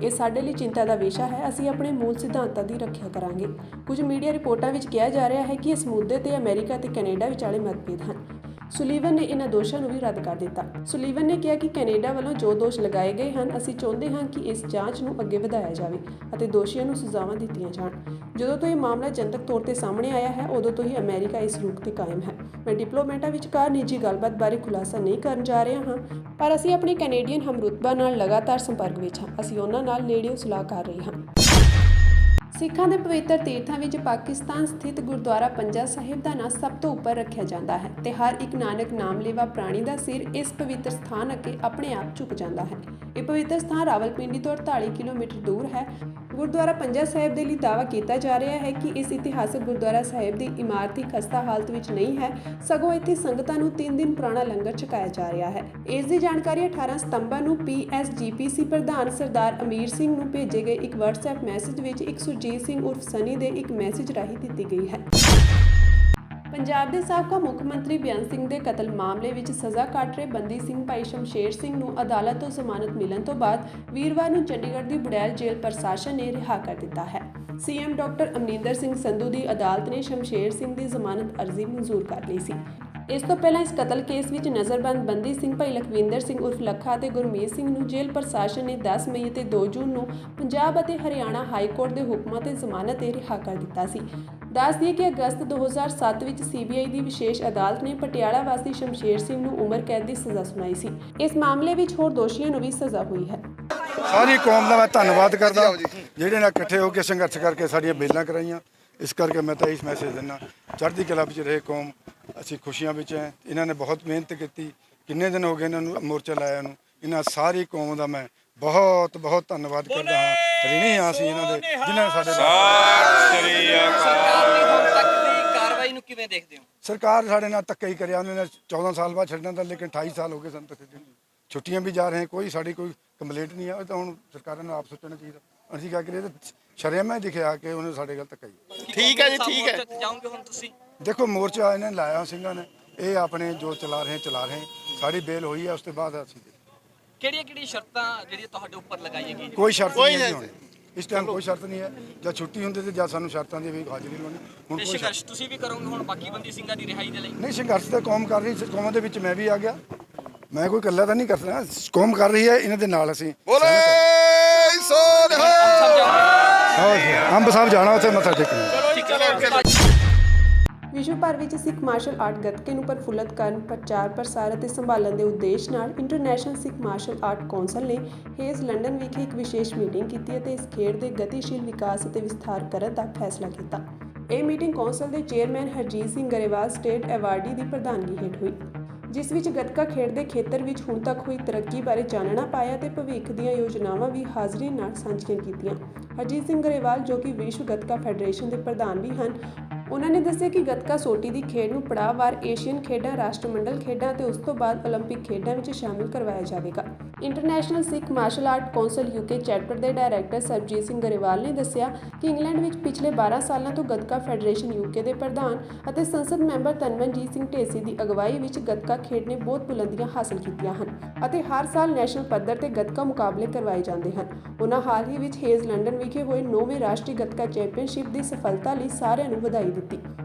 ਇਹ ਸਾਡੇ ਲਈ ਚਿੰਤਾ ਦਾ ਵਿਸ਼ਾ ਹੈ। ਅਸੀਂ ਆਪਣੇ ਮੂਲ ਸਿਧਾਂਤਾਂ ਦੀ ਰੱਖਿਆ ਕਰਾਂਗੇ। ਕੁਝ ਮੀਡੀਆ ਰਿਪੋਰਟਾਂ ਵਿੱਚ ਕਿਹਾ ਜਾ ਰਿਹਾ ਹੈ ਕਿ ਇਸ ਮੁੱਦੇ ਤੇ ਅਮਰੀਕਾ ਤੇ ਕੈਨੇਡਾ ਵਿਚਾਲੇ ਮਤਭੇਦ ਹਨ। ਸੁਲੀਵਨ ਨੇ ਇਹਨਾਂ ਦੋਸ਼ਾਂ ਨੂੰ ਵੀ ਰੱਦ ਕਰ ਦਿੱਤਾ। ਸੁਲੀਵਨ ਨੇ ਕਿਹਾ ਕਿ ਕੈਨੇਡਾ ਵੱਲੋਂ ਜੋ ਦੋਸ਼ ਲਗਾਏ ਗਏ ਹਨ, ਅਸੀਂ ਚਾਹੁੰਦੇ ਹਾਂ ਕਿ ਇਸ ਜਾਂਚ ਨੂੰ ਅੱਗੇ ਵਧਾਇਆ ਜਾਵੇ ਅਤੇ ਦੋਸ਼ੀਆਂ ਨੂੰ ਸਜ਼ਾਵਾਂ ਦਿੱਤੀਆਂ ਜਾਣ। ਜਦੋਂ ਤੋਂ ਇਹ ਮਾਮਲਾ ਜਨਤਕ ਤੌਰ ਤੇ ਸਾਹਮਣੇ ਆਇਆ ਹੈ, ਉਦੋਂ ਤੋਂ ਹੀ ਅਮਰੀਕਾ ਇਸ ਰੁਖ ਤੇ ਕਾਇਮ ਹੈ। ਮੈਂ ਡਿਪਲੋਮੈਟਾਂ ਵਿਚਕਾਰ ਨਿੱਜੀ ਗੱਲਬਾਤ ਬਾਰੇ ਖੁਲਾਸਾ ਨਹੀਂ ਕਰਨ ਜਾ ਰਿਹਾ ਹਾਂ, ਪਰ ਅਸੀਂ ਆਪਣੇ ਕੈਨੇਡੀਅਨ ਹਮਰੁਤਬਾ ਨਾਲ ਲਗਾਤਾਰ ਸੰਪਰਕ ਵਿੱਚ ਹਾਂ। ਅਸੀਂ ਉਹਨਾਂ ਨਾਲ ਨੇੜਿਓਂ ਸਲਾਹ ਕਰ ਰਹੇ ਹਾਂ। ਸਿੱਖਾਂ ਦੇ ਪਵਿੱਤਰ ਤੀਰਥਾਂ ਵਿੱਚ ਪਾਕਿਸਤਾਨ ਸਥਿਤ ਗੁਰਦੁਆਰਾ ਪੰਜਾ ਸਾਹਿਬ ਦਾ ਨਾਂ ਸਭ ਤੋਂ ਉੱਪਰ ਰੱਖਿਆ ਜਾਂਦਾ ਹੈ ਤੇ ਹਰ ਇੱਕ ਨਾਨਕ ਨਾਮ ਲੇਵਾ ਪ੍ਰਾਣੀ ਦਾ ਸਿਰ ਇਸ ਪਵਿੱਤਰ ਸਥਾਨ ਅੱਗੇ ਆਪਣੇ ਆਪ ਝੁਕ ਜਾਂਦਾ ਹੈ। ਇਹ ਪਵਿੱਤਰ ਸਥਾਨ ਰਾਵਲਪਿੰਡੀ ਤੋਂ 48 ਕਿਲੋਮੀਟਰ ਦੂਰ ਹੈ। ਗੁਰਦੁਆਰਾ ਪੰਜਾ ਸਾਹਿਬ ਦੇ ਲਈ ਦਾਅਵਾ ਕੀਤਾ ਜਾ ਰਿਹਾ ਹੈ ਕਿ ਇਸ ਇਤਿਹਾਸਕ ਗੁਰਦੁਆਰਾ ਸਾਹਿਬ ਦੀ ਇਮਾਰਤੀ ਖਸਤਾ ਹਾਲਤ ਵਿੱਚ ਨਹੀਂ ਹੈ, ਸਗੋਂ ਇੱਥੇ ਸੰਗਤਾਂ ਨੂੰ 3 ਦਿਨ ਪੁਰਾਣਾ ਲੰਗਰ ਛਕਾਇਆ ਜਾ ਰਿਹਾ ਹੈ। ਇਸ ਦੀ ਜਾਣਕਾਰੀ 18 ਸਤੰਬਰ ਨੂੰ PSGPC ਪ੍ਰਧਾਨ ਸਰਦਾਰ ਅਮੀਰ ਸਿੰਘ ਨੂੰ ਭੇਜੇ ਗਏ ਇੱਕ WhatsApp ਮੈਸੇਜ ਵਿੱਚ ਇੱਕ ਸੁਰਜੀਤ ਸਿੰਘ ਉਰਫ ਸਨੀ ਦੇ ਇੱਕ ਮੈਸੇਜ ਰਾਹੀਂ ਦਿੱਤੀ ਗਈ ਹੈ। ਪੰਜਾਬ ਦੇ ਸਾਬਕਾ ਮੁੱਖ ਮੰਤਰੀ ਬੇਅੰਤ ਸਿੰਘ ਦੇ ਕਤਲ ਮਾਮਲੇ ਵਿੱਚ ਸਜ਼ਾ ਕੱਟ ਰਹੇ ਬੰਦੀ ਸਿੰਘ ਭਾਈ ਸ਼ਮਸ਼ੇਰ ਸਿੰਘ ਨੂੰ ਅਦਾਲਤ ਤੋਂ ਜ਼ਮਾਨਤ ਮਿਲਣ ਤੋਂ ਬਾਅਦ ਵੀਰਵਾਰ ਨੂੰ ਚੰਡੀਗੜ੍ਹ ਦੀ ਬੁੜੈਲ ਜੇਲ੍ਹ ਪ੍ਰਸ਼ਾਸਨ ਨੇ ਰਿਹਾ ਕਰ ਦਿੱਤਾ ਹੈ। CM ਡਾਕਟਰ ਅਮਰਿੰਦਰ ਸਿੰਘ ਸੰਧੂ ਦੀ ਅਦਾਲਤ ਨੇ ਸ਼ਮਸ਼ੇਰ ਸਿੰਘ ਦੀ ਜ਼ਮਾਨਤ ਅਰਜ਼ੀ ਮਨਜ਼ੂਰ ਕਰ ਲਈ ਸੀ। ਇਸ ਤੋਂ ਪਹਿਲਾਂ ਇਸ ਕਤਲ ਕੇਸ ਵਿੱਚ ਨਜ਼ਰਬੰਦ ਬੰਦੀ ਸਿੰਘ ਭਾਈ ਲਖਵਿੰਦਰ ਸਿੰਘ ਉਰਫ ਲੱਖਾ ਅਤੇ ਗੁਰਮੀਤ ਸਿੰਘ ਨੂੰ ਜੇਲ੍ਹ ਪ੍ਰਸ਼ਾਸਨ ਨੇ 10 ਮਈ ਅਤੇ 2 ਜੂਨ ਨੂੰ ਪੰਜਾਬ ਅਤੇ ਹਰਿਆਣਾ ਹਾਈ ਕੋਰਟ ਦੇ ਹੁਕਮਾਂ ਤੇ ਜ਼ਮਾਨਤ ਤੇ ਰਿਹਾ ਕਰ ਦਿੱਤਾ ਸੀ। ਦੱਸ ਦਈਏ ਕਿ ਅਗਸਤ 2007 ਵਿੱਚ CBI ਦੀ ਵਿਸ਼ੇਸ਼ ਅਦਾਲਤ ਨੇ ਪਟਿਆਲਾ ਵਾਸੀ ਸ਼ਮਸ਼ੇਰ ਸਿੰਘ ਨੂੰ ਉਮਰ ਕੈਦ ਦੀ ਸਜ਼ਾ ਸੁਣਾਈ ਸੀ। ਇਸ ਮਾਮਲੇ ਵਿੱਚ ਹੋਰ ਦੋਸ਼ੀਆਂ ਨੂੰ ਵੀ ਸਜ਼ਾ ਹੋਈ ਹੈ। ਸਾਰੀ ਕੌਮ ਦਾ ਮੈਂ ਧੰਨਵਾਦ ਕਰਦਾ ਜਿਹੜੇ ਨਾਲ ਇਕੱਠੇ ਹੋ ਕੇ ਸੰਘਰਸ਼ ਕਰਕੇ ਸਾਡੀਆਂ ਬੇਲਾਂ ਕਰਾਈਆਂ। ਇਸ ਕਰਕੇ ਮੈਂ ਤਾਂ ਇਸ ਮੈਸੇਜ ਦਿੰਦਾ, ਚੜ੍ਹਦੀ ਕਲਾ ਵਿੱਚ ਰਹੇ ਕੌਮ, ਅਸੀਂ ਖੁਸ਼ੀਆਂ ਵਿੱਚ ਹੈ। ਇਹਨਾਂ ਨੇ ਬਹੁਤ ਮਿਹਨਤ ਕੀਤੀ, ਕਿੰਨੇ ਦਿਨ ਹੋ ਗਏ ਇਹਨਾਂ ਨੂੰ ਮੋਰਚਾ ਲਾਇਆ ਨੂੰ। ਇਹਨਾਂ ਸਾਰੀ ਕੌਮ ਦਾ ਮੈਂ ਬਹੁਤ ਬਹੁਤ ਧੰਨਵਾਦ ਕਰਦਾ ਹਾਂ। ਰਿਣੀ ਹਾਂ ਅਸੀਂ ਇਹਨਾਂ ਦੇ ਜਿਨ੍ਹਾਂ ਨੇ ਸਾਡੇ ਕਾਰਵਾਈ ਨੂੰ ਕਿਵੇਂ ਦੇਖਦੇ ਹੋ? ਸਰਕਾਰ ਸਾਡੇ ਨਾਲ ਧੱਕਾ ਹੀ ਕਰਿਆ। ਉਹਨਾਂ ਨੇ 14 ਸਾਲ ਬਾਅਦ ਛੱਡਣਾ ਤਾਂ, ਲੇਕਿਨ 28 ਸਾਲ ਹੋ ਗਏ ਸਾਨੂੰ ਧੱਕੇ। ਛੁੱਟੀਆਂ ਵੀ ਜਾ ਰਹੇ, ਕੋਈ ਸਾਡੀ ਕੋਈ ਕੰਪਲੇਂਟ ਨਹੀਂ ਹੈ। ਤਾਂ ਹੁਣ ਸਰਕਾਰਾਂ ਨੂੰ ਆਪ ਸੋਚਣਾ ਚਾਹੀਦਾ। ਅਸੀਂ ਕਿਹਾ ਕਿ ਸ਼ਰੇਆਮ ਹੀ ਦਿਖਿਆ ਕਿ ਉਹਨੇ ਸਾਡੇ ਗੱਲ ਧੱਕਾ ਹੀ। ਠੀਕ ਹੈ ਜੀ, ਠੀਕ ਹੈ। ਜਾਓਗੇ ਹੁਣ ਤੁਸੀਂ? ਦੇਖੋ ਮੋਰਚਾ ਇਹਨਾਂ ਨੇ ਲਾਇਆ ਸਿੰਘਾਂ ਨੇ, ਇਹ ਆਪਣੇ ਜੋ ਚਲਾ ਰਹੇ। ਸਾਡੀ ਬੇਲ ਹੋਈ ਹੈ, ਉਸ ਤੋਂ ਬਾਅਦ ਅਸੀਂ ਕਿਹੜੀਆਂ ਸ਼ਰਤਾਂ ਜਿਹੜੀਆਂ ਤੁਹਾਡੇ ਉੱਪਰ ਲਗਾਈਆਂ ਗਈਆਂ? ਕੋਈ ਸ਼ਰਤ ਨਹੀਂ ਹੈ ਹੁਣ ਇਸ ਟਾਈਮ, ਕੋਈ ਸ਼ਰਤ ਨਹੀਂ ਹੈ। ਜਦ ਛੁੱਟੀ ਹੁੰਦੀ ਤੇ ਜਦ ਸਾਨੂੰ ਸ਼ਰਤਾਂ ਦੀ ਵੀ ਹਾਜ਼ਰੀ ਲਾਉਣੀ। ਹੁਣ ਕੋਈ ਸੰਘਰਸ਼ ਤੁਸੀਂ ਵੀ ਕਰੋਗੇ ਹੁਣ ਬਾਕੀ ਬੰਦੀ ਸਿੰਘਾਂ ਦੀ ਰਿਹਾਈ ਦੇ ਲਈ? ਨਹੀਂ, ਸੰਘਰਸ਼ ਤਾਂ ਕੌਮ ਕਰ ਰਹੀ। ਕੌਮ ਦੇ ਵਿੱਚ ਮੈਂ ਵੀ ਆ ਗਿਆ। ਮੈਂ ਕੋਈ ਇਕੱਲਾ ਤਾਂ ਨਹੀਂ ਕਰਦਾ, ਕੌਮ ਕਰ ਰਹੀ ਹੈ। ਇਹਨਾਂ ਦੇ ਨਾਲ ਅਸੀਂ ਅੰਬ ਸਾਹਿਬ ਜਾਣਾ, ਉੱਥੇ ਮੱਥਾ ਟੇਕਣਾ। ਵਿਸ਼ਵ ਭਰ ਵਿੱਚ ਸਿੱਖ ਮਾਰਸ਼ਲ ਆਰਟ ਗੱਤਕੇ ਨੂੰ ਪ੍ਰਫੁੱਲਤ ਕਰਨ, ਪ੍ਰਚਾਰ ਪ੍ਰਸਾਰ ਅਤੇ ਸੰਭਾਲਣ ਦੇ ਉਦੇਸ਼ ਨਾਲ international Sikh martial art council ਨੇ ਹੇਜ਼ ਲੰਡਨ ਵਿਖੇ ਇੱਕ ਵਿਸ਼ੇਸ਼ ਮੀਟਿੰਗ ਕੀਤੀ ਅਤੇ ਇਸ ਖੇਡ ਦੇ ਗਤੀਸ਼ੀਲ ਵਿਕਾਸ ਅਤੇ ਵਿਸਥਾਰ ਕਰਨ ਦਾ ਫੈਸਲਾ ਕੀਤਾ। ਇਹ ਮੀਟਿੰਗ ਕੌਂਸਲ ਦੇ chairman Harjit Singh Grewal state awardee ਦੀ ਪ੍ਰਧਾਨਗੀ ਹੇਠ ਹੋਈ, ਜਿਸ ਵਿੱਚ ਗੱਤਕਾ ਖੇਡ ਦੇ ਖੇਤਰ ਵਿੱਚ ਹੁਣ ਤੱਕ ਹੋਈ ਤਰੱਕੀ ਬਾਰੇ ਜਾਣਨਾ ਪਾਇਆ ਤੇ ਭਵਿੱਖ ਦੀਆਂ ਯੋਜਨਾਵਾਂ ਵੀ ਹਾਜ਼ਰੀਨ ਨਾਲ ਸਾਂਝੀਆਂ ਕੀਤੀਆਂ। ਹਰਜੀਤ ਸਿੰਘ ਗਰੇਵਾਲ, ਜੋ ਕਿ ਵਿਸ਼ਵ ਗੱਤਕਾ ਫੈਡਰੇਸ਼ਨ ਦੇ ਪ੍ਰਧਾਨ ਵੀ ਹਨ, ਉਹਨਾਂ ਨੇ ਦੱਸਿਆ ਕਿ ਗੱਤਕਾ ਸੋਟੀ ਦੀ ਖੇਡ ਨੂੰ ਪੜਾਅਵਾਰ ਏਸ਼ੀਅਨ ਖੇਡਾਂ, ਰਾਸ਼ਟਰਮੰਡਲ ਖੇਡਾਂ ਅਤੇ ਉਸ ਤੋਂ ਬਾਅਦ ਓਲੰਪਿਕ ਖੇਡਾਂ ਵਿੱਚ ਸ਼ਾਮਿਲ ਕਰਵਾਇਆ ਜਾਵੇਗਾ। International Sikh martial art council UK chapter ਦੇ ਡਾਇਰੈਕਟਰ ਸਰਬਜੀਤ ਸਿੰਘ ਗਰੇਵਾਲ ਨੇ ਦੱਸਿਆ ਕਿ ਇੰਗਲੈਂਡ ਵਿੱਚ ਪਿਛਲੇ 12 ਸਾਲਾਂ ਤੋਂ ਗੱਤਕਾ ਫੈਡਰੇਸ਼ਨ UK ਦੇ ਪ੍ਰਧਾਨ ਅਤੇ ਸੰਸਦ ਮੈਂਬਰ ਤਨਮਨਜੀਤ ਸਿੰਘ ਢੇਸੀ ਦੀ ਅਗਵਾਈ ਵਿੱਚ ਗੱਤਕਾ ਖੇਡ ਨੇ ਬਹੁਤ ਬੁਲੰਦੀਆਂ ਹਾਸਲ ਕੀਤੀਆਂ ਹਨ ਅਤੇ ਹਰ ਸਾਲ ਨੈਸ਼ਨਲ ਪੱਧਰ ਤੇ ਗੱਤਕਾ ਮੁਕਾਬਲੇ ਕਰਵਾਏ ਜਾਂਦੇ ਹਨ। ਉਹਨਾਂ ਹਾਲ ਹੀ ਵਿੱਚ ਹੇਜ਼ ਲੰਡਨ ਵਿਖੇ ਹੋਏ 9ਵੇਂ ਰਾਸ਼ਟਰੀ ਗੱਤਕਾ ਚੈਂਪੀਅਨਸ਼ਿਪ ਦੀ ਸਫਲਤਾ ਲਈ ਸਾਰਿਆਂ ਨੂੰ ਵਧਾਈ ਦਿੱਤੀ।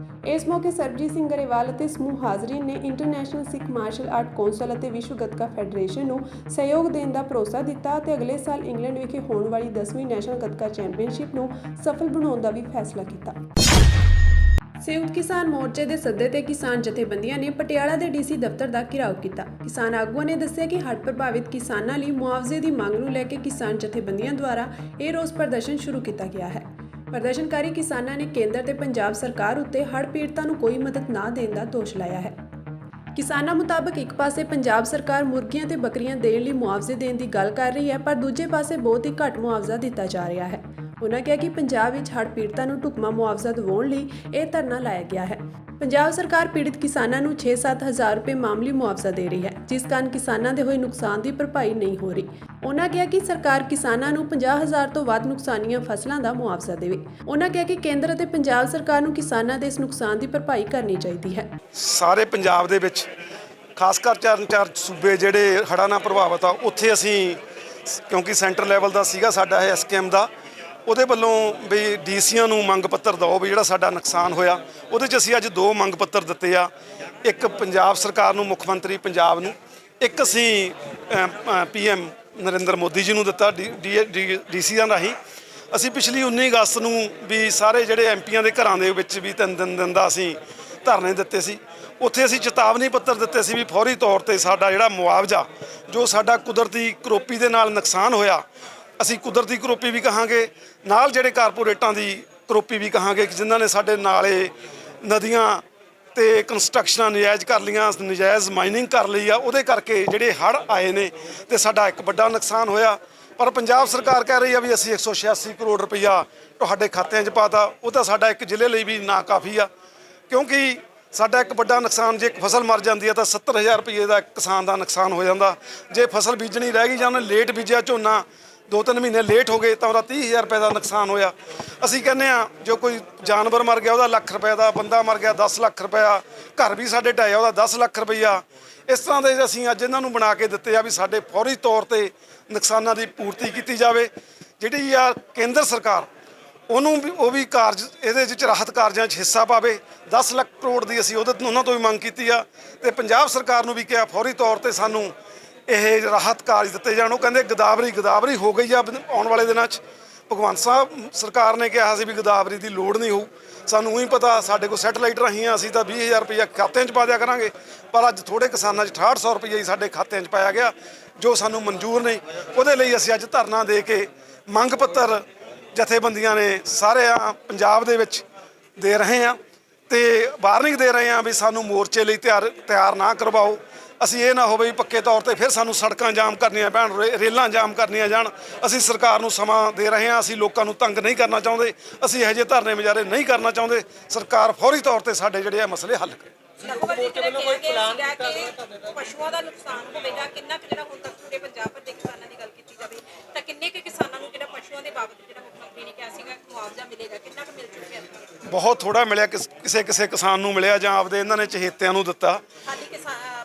ਇਸ ਮੌਕੇ ਸਰਬਜੀਤ ਸਿੰਘ ਗਰੇਵਾਲ ਅਤੇ ਸਮੂਹ ਹਾਜ਼ਰੀਨ ਨੇ international Sikh martial art council ਅਤੇ ਵਿਸ਼ਵ ਗੱਤਕਾ ਫੈਡਰੇਸ਼ਨ ਨੂੰ ਸਹਿਯੋਗ ਦੇਣ ਦਾ ਭਰੋਸਾ ਦਿੱਤਾ ਅਤੇ ਅਗਲੇ ਸਾਲ ਇੰਗਲੈਂਡ ਵਿਖੇ ਹੋਣ ਵਾਲੀ 10ਵੀਂ ਨੈਸ਼ਨਲ ਗੱਤਕਾ ਚੈਂਪੀਅਨਸ਼ਿਪ ਨੂੰ ਸਫਲ ਬਣਾਉਣ ਦਾ ਵੀ ਫੈਸਲਾ ਕੀਤਾ। ਸੰਯੁਕਤ ਕਿਸਾਨ ਮੋਰਚੇ ਦੇ ਸੱਦੇ ਤੇ ਕਿਸਾਨ ਜਥੇਬੰਦੀਆਂ ਨੇ ਪਟਿਆਲਾ ਦੇ DC ਦਫ਼ਤਰ ਦਾ ਘਿਰਾਓ ਕੀਤਾ। ਕਿਸਾਨ ਆਗੂਆਂ ਨੇ ਦੱਸਿਆ ਕਿ ਹੜ੍ਹ ਪ੍ਰਭਾਵਿਤ ਕਿਸਾਨਾਂ ਲਈ ਮੁਆਵਜ਼ੇ ਦੀ ਮੰਗ ਨੂੰ ਲੈ ਕੇ ਕਿਸਾਨ ਜਥੇਬੰਦੀਆਂ ਦੁਆਰਾ ਇਹ ਰੋਸ ਪ੍ਰਦਰਸ਼ਨ ਸ਼ੁਰੂ ਕੀਤਾ ਗਿਆ ਹੈ। ਪ੍ਰਦਰਸ਼ਨਕਾਰੀ ਕਿਸਾਨਾਂ ਨੇ ਕੇਂਦਰ ਤੇ ਪੰਜਾਬ ਸਰਕਾਰ ਉੱਤੇ ਹੜ੍ਹ ਪੀੜਤਾਂ ਨੂੰ ਕੋਈ ਮਦਦ ਨਾ ਦੇਣ ਦਾ ਦੋਸ਼ ਲਾਇਆ ਹੈ। ਕਿਸਾਨਾਂ ਮੁਤਾਬਕ ਇੱਕ ਪਾਸੇ ਪੰਜਾਬ ਸਰਕਾਰ ਮੁਰਗੀਆਂ ਤੇ ਬੱਕਰੀਆਂ ਦੇਣ ਲਈ ਮੁਆਵਜ਼ੇ ਦੇਣ ਦੀ ਗੱਲ ਕਰ ਰਹੀ ਹੈ, ਪਰ ਦੂਜੇ ਪਾਸੇ ਬਹੁਤ ਹੀ ਘੱਟ ਮੁਆਵਜ਼ਾ ਦਿੱਤਾ ਜਾ ਰਿਹਾ ਹੈ। ਉਹਨਾਂ ਕਿਹਾ ਕਿ ਪੰਜਾਬ ਵਿੱਚ ਹੜ੍ਹ ਪੀੜਤਾਂ ਨੂੰ ਢੁਕਵਾਂ ਮੁਆਵਜ਼ਾ ਦਿਵਾਉਣ ਲਈ ਇਹ ਧਰਨਾ ਲਾਇਆ ਗਿਆ ਹੈ। ਪੰਜਾਬ ਸਰਕਾਰ ਪੀੜਿਤ ਕਿਸਾਨਾਂ ਨੂੰ 6-7 ਹਜ਼ਾਰ ਰੁਪਏ ਮਾਮੂਲੀ ਮੁਆਵਜ਼ਾ ਦੇ ਰਹੀ ਹੈ, ਜਿਸ ਕਾਰਨ ਕਿਸਾਨਾਂ ਦੇ ਹੋਏ ਨੁਕਸਾਨ ਦੀ ਭਰਪਾਈ ਨਹੀਂ ਹੋ ਰਹੀ। ਉਹਨਾਂ ਕਿਹਾ ਕਿ ਸਰਕਾਰ ਕਿਸਾਨਾਂ ਨੂੰ 50,000 ਤੋਂ ਵੱਧ ਨੁਕਸਾਨੀਆਂ ਫਸਲਾਂ ਦਾ ਮੁਆਵਜ਼ਾ ਦੇਵੇ। ਉਹਨਾਂ ਕਿਹਾ ਕਿ ਕੇਂਦਰ ਅਤੇ ਪੰਜਾਬ ਸਰਕਾਰ ਨੂੰ ਕਿਸਾਨਾਂ ਦੇ ਇਸ ਨੁਕਸਾਨ ਦੀ ਭਰਪਾਈ ਕਰਨੀ ਚਾਹੀਦੀ ਹੈ। ਸਾਰੇ ਪੰਜਾਬ ਦੇ ਵਿੱਚ ਖਾਸ ਕਰ ਚਾਰ ਸੂਬੇ ਜਿਹੜੇ ਹੜ੍ਹਾਂ ਨਾਲ ਪ੍ਰਭਾਵਿਤ ਆ, ਉੱਥੇ ਅਸੀਂ ਕਿਉਂਕਿ ਸੈਂਟਰ ਲੈਵਲ ਦਾ ਸੀਗਾ ਸਾਡਾ ਇਹ SKM ਦਾ, ਉਹਦੇ ਵੱਲੋਂ ਵੀ ਡੀਸੀਆਂ ਨੂੰ ਮੰਗ ਪੱਤਰ ਦਿਓ ਵੀ ਜਿਹੜਾ ਸਾਡਾ ਨੁਕਸਾਨ ਹੋਇਆ। ਉਹਦੇ 'ਚ ਅਸੀਂ ਅੱਜ 2 ਮੰਗ ਪੱਤਰ ਦਿੱਤੇ ਆ। ਇੱਕ ਪੰਜਾਬ ਸਰਕਾਰ ਨੂੰ, ਮੁੱਖ ਮੰਤਰੀ ਪੰਜਾਬ ਨੂੰ, ਇੱਕ ਅਸੀਂ PM ਨਰਿੰਦਰ ਮੋਦੀ ਜੀ ਨੂੰ ਦਿੱਤਾ ਡੀਸੀਆਂ ਰਾਹੀਂ। ਅਸੀਂ ਪਿਛਲੀ 19 ਅਗਸਤ ਨੂੰ ਵੀ ਸਾਰੇ ਜਿਹੜੇ MPਆਂ ਦੇ ਘਰਾਂ ਦੇ ਵਿੱਚ ਵੀ 3 ਦਿਨ ਦਾ ਅਸੀਂ ਧਰਨੇ ਦਿੱਤੇ ਸੀ। ਉੱਥੇ ਅਸੀਂ ਚੇਤਾਵਨੀ ਪੱਤਰ ਦਿੱਤੇ ਸੀ ਵੀ ਫੌਰੀ ਤੌਰ ਤੇ ਸਾਡਾ ਜਿਹੜਾ ਮੁਆਵਜ਼ਾ, ਜੋ ਸਾਡਾ ਕੁਦਰਤੀ ਕਰੋਪੀ ਦੇ ਨਾਲ ਨੁਕਸਾਨ ਹੋਇਆ, ਅਸੀਂ ਕੁਦਰਤੀ ਕਰੋਪੀ ਵੀ ਕਹਾਂਗੇ, ਨਾਲ ਜਿਹੜੇ ਕਾਰਪੋਰੇਟਾਂ ਦੀ ਕਰੋਪੀ ਵੀ ਕਹਾਂਗੇ ਕਿ ਜਿਨ੍ਹਾਂ ਨੇ ਸਾਡੇ ਨਾਲੇ, ਨਦੀਆਂ ਤੇ ਕੰਸਟਰਕਸ਼ਨਾਂ ਨਜਾਇਜ਼ ਕਰ ਲਈਆਂ, ਨਜਾਇਜ਼ ਮਾਈਨਿੰਗ ਕਰ ਲਈ ਆ, ਉਹਦੇ ਕਰਕੇ ਜਿਹੜੇ ਹੜ੍ਹ ਆਏ ਨੇ ਤੇ ਸਾਡਾ ਇੱਕ ਵੱਡਾ ਨੁਕਸਾਨ ਹੋਇਆ। ਪਰ ਪੰਜਾਬ ਸਰਕਾਰ ਕਹਿ ਰਹੀ ਆ ਵੀ ਅਸੀਂ 186 ਕਰੋੜ ਰੁਪਈਆ ਤੁਹਾਡੇ ਖਾਤਿਆਂ 'ਚ ਪਾਤਾ। ਉਹ ਤਾਂ ਸਾਡਾ ਇੱਕ ਜ਼ਿਲ੍ਹੇ ਲਈ ਵੀ ਨਾ ਕਾਫੀ ਆ, ਕਿਉਂਕਿ ਸਾਡਾ ਇੱਕ ਵੱਡਾ ਨੁਕਸਾਨ, ਜੇ ਇੱਕ ਫਸਲ ਮਰ ਜਾਂਦੀ ਹੈ ਤਾਂ 70,000 ਰੁਪਏ ਦਾ ਕਿਸਾਨ ਦਾ ਨੁਕਸਾਨ ਹੋ ਜਾਂਦਾ। ਜੇ ਫਸਲ ਬੀਜਣੀ ਰਹਿ ਗਈ ਜਾਂ ਉਹਨੇ ਲੇਟ ਬੀਜਿਆ ਝੋਨਾ, 2-3 ਮਹੀਨੇ ਲੇਟ ਹੋ ਗਏ, ਤਾਂ ਉਹਦਾ 30,000 ਰੁਪਏ ਦਾ ਨੁਕਸਾਨ ਹੋਇਆ। ਅਸੀਂ ਕਹਿੰਦੇ ਆ ਜੋ ਕੋਈ ਜਾਨਵਰ ਮਰ ਗਿਆ ਉਹਦਾ ਲੱਖ ਰੁਪਏ ਦਾ, ਬੰਦਾ ਮਰ ਗਿਆ 10 ਲੱਖ ਰੁਪਇਆ, ਘਰ ਵੀ ਸਾਡੇ ਢਾਇਆ ਉਹਦਾ 10 ਲੱਖ ਰੁਪਈਆ। ਇਸ ਤਰ੍ਹਾਂ ਦੇ ਅਸੀਂ ਅੱਜ ਇਹਨਾਂ ਨੂੰ ਬਣਾ ਕੇ ਦਿੱਤੇ ਆ ਵੀ ਸਾਡੇ ਫੌਰੀ ਤੌਰ ਤੇ ਨੁਕਸਾਨਾਂ ਦੀ ਪੂਰਤੀ ਕੀਤੀ ਜਾਵੇ। ਜਿਹੜੀ ਆ ਕੇਂਦਰ ਸਰਕਾਰ, ਉਹਨੂੰ ਵੀ ਉਹ ਵੀ ਕਾਰਜ ਇਹਦੇ ਵਿੱਚ ਰਾਹਤ ਕਾਰਜਾਂ 'ਚ ਹਿੱਸਾ ਪਾਵੇ। 10 ਲੱਖ ਕਰੋੜ ਦੀ ਅਸੀਂ ਉਹਨਾਂ ਤੋਂ ਵੀ ਮੰਗ ਕੀਤੀ ਆ ਤੇ ਪੰਜਾਬ ਸਰਕਾਰ ਨੂੰ ਵੀ ਕਿਹਾ ਫੌਰੀ ਤੌਰ ਤੇ ਸਾਨੂੰ ਇਹ ਰਾਹਤ ਕਾਰਜ ਦਿੱਤੇ ਜਾਣ। ਉਹ ਕਹਿੰਦੇ ਗਦਾਵਰੀ ਹੋ ਗਈ ਆ ਆਉਣ ਵਾਲੇ ਦਿਨਾਂ 'ਚ। ਭਗਵੰਤ ਸਾਹਿਬ ਸਰਕਾਰ ਨੇ ਕਿਹਾ ਸੀ ਵੀ ਗਦਾਵਰੀ ਦੀ ਲੋੜ ਨਹੀਂ ਹੋਊ। ਸਾਨੂੰ ਉਹੀ ਪਤਾ, ਸਾਡੇ ਕੋਲ ਸੈਟਲਾਈਟ ਰਾਹੀਂ ਆ, ਅਸੀਂ ਤਾਂ 20,000 ਰੁਪਈਆ ਖਾਤਿਆਂ 'ਚ ਪਾ ਦਿਆ ਕਰਾਂਗੇ। ਪਰ ਅੱਜ ਥੋੜੇ ਕਿਸਾਨਾਂ 'ਚ 6800 ਰੁਪਈਆ ਹੀ ਸਾਡੇ ਖਾਤਿਆਂ 'ਚ ਪਾਇਆ ਗਿਆ, ਜੋ ਸਾਨੂੰ ਮਨਜ਼ੂਰ ਨਹੀਂ। ਉਹਦੇ ਲਈ ਅਸੀਂ ਅੱਜ ਧਰਨਾ ਦੇ ਕੇ ਮੰਗ ਪੱਤਰ ਜਥੇਬੰਦੀਆਂ ਨੇ ਸਾਰੇ ਪੰਜਾਬ ਦੇ ਵਿੱਚ ਦੇ ਰਹੇ ਆ ਤੇ ਵਾਰਨਿੰਗ ਦੇ ਰਹੇ ਆ ਵੀ ਸਾਨੂੰ ਮੋਰਚੇ ਲਈ ਤਿਆਰ ਨਾ ਕਰਵਾਓ। ਅਸੀਂ ਇਹ ਨਾ ਹੋਵੇ ਵੀ ਪੱਕੇ ਤੌਰ ਤੇ ਫਿਰ ਸਾਨੂੰ ਸੜਕਾਂ ਜਾਮ ਕਰਨੀਆਂ ਪੈਣ, ਰੇਲਾਂ ਜਾਮ ਕਰਨੀਆਂ ਜਾਣ। ਅਸੀਂ ਸਰਕਾਰ ਨੂੰ ਸਮਾਂ ਦੇ ਰਹੇ ਹਾਂ, ਅਸੀਂ ਲੋਕਾਂ ਨੂੰ ਤੰਗ ਨਹੀਂ ਕਰਨਾ ਚਾਹੁੰਦੇ, ਅਸੀਂ ਇਹੋ ਜਿਹੇ ਧਰਨੇ ਮੁਜ਼ਾਹਰੇ ਨਹੀਂ ਕਰਨਾ ਚਾਹੁੰਦੇ। ਸਰਕਾਰ ਫੌਰੀ ਤੌਰ ਤੇ ਸਾਡੇ ਜਿਹੜੇ ਆ ਮਸਲੇ ਹੱਲ ਕਰੇ। ਪਸ਼ੂਆਂ ਦਾ ਨੁਕਸਾਨ ਹੋਵੇਗਾ ਕਿੰਨਾ ਕੁ, ਜਿਹੜਾ ਹੁਣ ਤੱਕ ਪੂਰੇ ਪੰਜਾਬ ਦੇ ਕਿਸਾਨਾਂ ਦੀ ਗੱਲ ਕੀਤੀ ਜਾਵੇ ਤਾਂ ਕਿੰਨੇ ਕੁ ਕਿਸਾਨਾਂ ਨੂੰ ਜਿਹੜਾ ਪਸ਼ੂਆਂ ਦੇ ਬਾਬਤ ਜਿਹੜਾ ਮੁੱਖ ਮੰਤਰੀ ਨੇ ਕਿਹਾ ਸੀਗਾ ਮੁਆਵਜ਼ਾ ਮਿਲੇਗਾ, ਕਿੰਨਾ ਕੁ ਮਿਲ ਚੁੱਕਿਆ? ਬਹੁਤ ਥੋੜਾ ਮਿਲਿਆ, ਕਿਸੇ ਕਿਸਾਨ ਨੂੰ ਮਿਲਿਆ ਜਾਂ ਆਪਦੇ ਇਹਨਾਂ ਨੇ ਚਹੇਤਿਆਂ ਨੂੰ ਦਿੱਤਾ। ਖਾਲੀ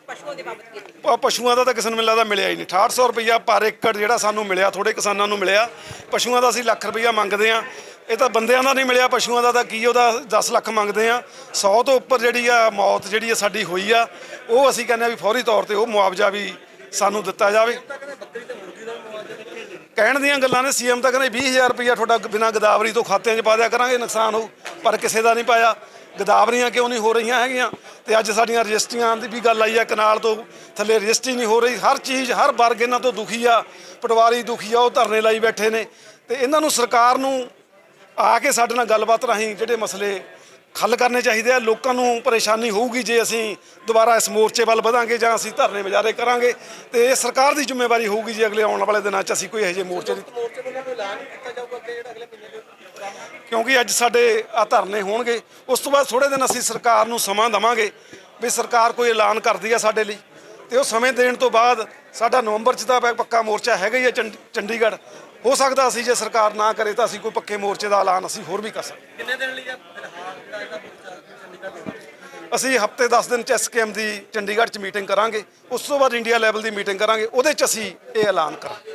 ਪਸ਼ੂਆਂ ਦੇ ਬਾਬਤ ਕੀਤੀ ਪਸ਼ੂਆਂ ਦਾ ਤਾਂ ਕਿਸੇ ਨੂੰ ਮੈਨੂੰ ਲੱਗਦਾ ਮਿਲਿਆ ਹੀ ਨਹੀਂ। 6800 ਰੁਪਈਆ ਪਰ ਏਕੜ ਜਿਹੜਾ ਸਾਨੂੰ ਮਿਲਿਆ, ਥੋੜੇ ਕਿਸਾਨਾਂ ਨੂੰ ਮਿਲਿਆ। ਪਸ਼ੂਆਂ ਦਾ ਅਸੀਂ ਲੱਖ ਰੁਪਈਆ ਮੰਗਦੇ ਆ, ਇਹ ਤਾਂ ਬੰਦਿਆਂ ਦਾ ਨਹੀਂ ਮਿਲਿਆ। ਪਸ਼ੂਆਂ ਦਾ ਤਾਂ ਕੀ, ਉਹਦਾ 10 ਲੱਖ ਮੰਗਦੇ ਆ। 100 ਤੋਂ ਉੱਪਰ ਜਿਹੜੀ ਆ ਮੌਤ ਜਿਹੜੀ ਆ ਸਾਡੀ ਹੋਈ ਆ, ਉਹ ਅਸੀਂ ਕਹਿੰਦੇ ਆ ਵੀ ਫੌਰੀ ਤੌਰ ਤੇ ਉਹ ਮੁਆਵਜ਼ਾ ਵੀ ਸਾਨੂੰ ਦਿੱਤਾ ਜਾਵੇ। ਕਹਿਣ ਦੀਆਂ ਗੱਲਾਂ ਨੇ, CM ਤਾਂ ਕਹਿੰਦੇ 20,000 ਰੁਪਈਆ ਤੁਹਾਡਾ ਬਿਨਾਂ ਗਦਾਵਰੀ ਤੋਂ ਖਾਤਿਆਂ 'ਚ ਪਾ ਦਿਆ ਕਰਾਂਗੇ, ਨੁਕਸਾਨ ਹੋਊ। ਪਰ ਕਿਸੇ ਦਾ ਨਹੀਂ ਪਾਇਆ। ਗਦਾਵਰੀਆਂ ਕਿਉਂ ਨਹੀਂ ਹੋ ਰਹੀਆਂ ਹੈਗੀਆਂ? ਤੇ ਅੱਜ ਸਾਡੀਆਂ ਰਜਿਸਟਰੀਆਂ ਦੀ ਵੀ ਗੱਲ ਆਈ ਆ, ਕਨਾਲ ਤੋਂ ਥੱਲੇ ਰਜਿਸਟਰੀ ਨਹੀਂ ਹੋ ਰਹੀ। ਹਰ ਚੀਜ਼, ਹਰ ਵਰਗ ਇਹਨਾਂ ਤੋਂ ਦੁਖੀ ਆ, ਪਟਵਾਰੀ ਦੁਖੀ ਆ, ਉਹ ਧਰਨੇ ਲਾਈ ਬੈਠੇ ਨੇ। ਤੇ ਇਹਨਾਂ ਨੂੰ, ਸਰਕਾਰ ਨੂੰ ਆ ਕੇ ਸਾਡੇ ਨਾਲ ਗੱਲਬਾਤ ਰਾਹੀਂ ਜਿਹੜੇ ਮਸਲੇ ਹੱਲ ਕਰਨੇ ਚਾਹੀਦੇ ਆ। ਲੋਕਾਂ ਨੂੰ ਪਰੇਸ਼ਾਨੀ ਹੋਊਗੀ ਜੇ ਅਸੀਂ ਦੁਬਾਰਾ ਇਸ ਮੋਰਚੇ ਵੱਲ ਵਧਾਂਗੇ ਜਾਂ ਅਸੀਂ ਧਰਨੇ ਮੁਜ਼ਾਹਰੇ ਕਰਾਂਗੇ, ਤੇ ਇਹ ਸਰਕਾਰ ਦੀ ਜ਼ਿੰਮੇਵਾਰੀ ਹੋਊਗੀ ਜੇ ਅਗਲੇ ਆਉਣ ਵਾਲੇ ਦਿਨਾਂ 'ਚ ਅਸੀਂ ਕੋਈ ਇਹੋ ਜਿਹੇ ਮੋਰਚੇ ਕਿਉਂਕਿ ਅੱਜ ਸਾਡੇ ਆ ਧਰਨੇ ਹੋਣਗੇ, ਉਸ ਤੋਂ ਬਾਅਦ ਥੋੜੇ ਦਿਨ ਅਸੀਂ ਸਰਕਾਰ ਨੂੰ ਸਮਾਂ ਦੇਵਾਂਗੇ ਵੀ ਸਰਕਾਰ ਕੋਈ ਐਲਾਨ ਕਰਦੀ ਆ ਸਾਡੇ ਲਈ, ਤੇ ਉਹ ਸਮੇਂ ਦੇਣ ਤੋਂ ਬਾਅਦ ਸਾਡਾ ਨਵੰਬਰ 'ਚ ਤਾਂ ਪੱਕਾ ਮੋਰਚਾ ਹੈਗਾ ਹੀ ਆ ਚੰਡੀਗੜ੍ਹ। ਹੋ ਸਕਦਾ ਅਸੀਂ ਜੇ ਸਰਕਾਰ ਨਾ ਕਰੇ ਤਾਂ ਅਸੀਂ ਕੋਈ ਪੱਕੇ ਮੋਰਚੇ ਦਾ ਐਲਾਨ ਅਸੀਂ ਹੋਰ ਵੀ ਕਰ ਸਕਦੇ। ਕਿੰਨੇ ਦਿਨ ਲਈ ਅਸੀਂ ਹਫ਼ਤੇ 10 ਦਿਨ 'ਚ SKM ਦੀ ਚੰਡੀਗੜ੍ਹ 'ਚ ਮੀਟਿੰਗ ਕਰਾਂਗੇ, ਉਸ ਤੋਂ ਬਾਅਦ ਇੰਡੀਆ ਲੈਵਲ ਦੀ ਮੀਟਿੰਗ ਕਰਾਂਗੇ, ਉਹਦੇ 'ਚ ਅਸੀਂ ਇਹ ਐਲਾਨ ਕਰਾਂਗੇ।